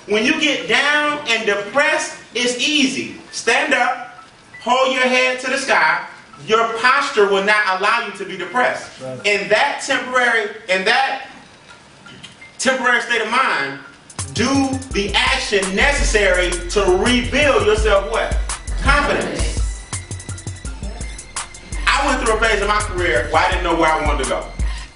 When you get down and depressed, it's easy. Stand up, hold your head to the sky. Your posture will not allow you to be depressed. Right. In that temporary state of mind, do the action necessary to rebuild yourself what? Confidence. I went through a phase of my career where I didn't know where I wanted to go.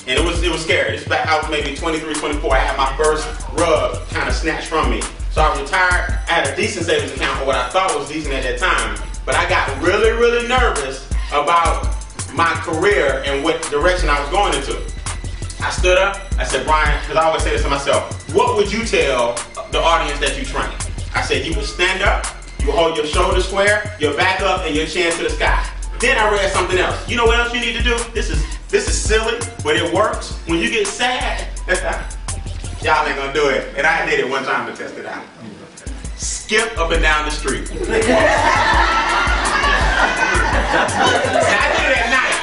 And it was scary. It's back, I was maybe 23, 24. I had my first rug kind of snatched from me. So I was retired. I had a decent savings account, or what I thought was decent at that time. But I got really, really nervous about my career and what direction I was going into. I stood up. I said, Brian, because I always say this to myself, what would you tell the audience that you train? I said, you would stand up, you would hold your shoulders square, your back up, and your chin to the sky. Then I read something else. You know what else you need to do? This is silly, but it works. When you get sad, y'all ain't gonna do it. And I did it one time to test it out. Skip up and down the street. I did it at night.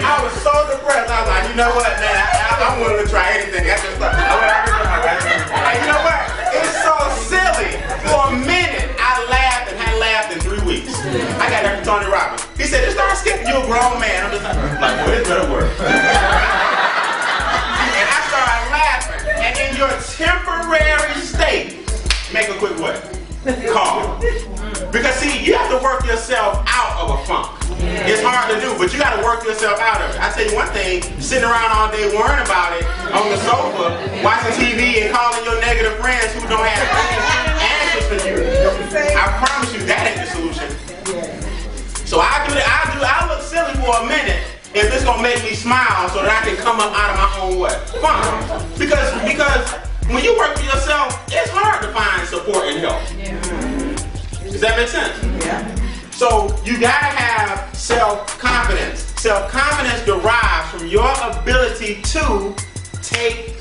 I was so depressed. I was like, you know what, man? I'm willing to try anything. I just thought, you know what? It's so silly. For a minute, I laughed and hadn't laughed in 3 weeks. I got that from Tony Robbins. He said, just start skipping. You're a grown man. I'm just like, well, it better work. And I started laughing. And in your temporary state, make a quick what? Call. Because see, you have to work yourself out of a funk. It's hard to do, but you got to work yourself out of it. I tell you one thing, sitting around all day worrying about it on the sofa, watching TV and calling your negative friends who don't have answers for you. I promise you that ain't the solution. So I look silly for a minute if it's gonna make me smile so that I can come up out of my own what? Funk. Because when you work for yourself, it's hard to find support and help. Does that make sense? Yeah. So you gotta have self-confidence. Self-confidence derives from your ability to take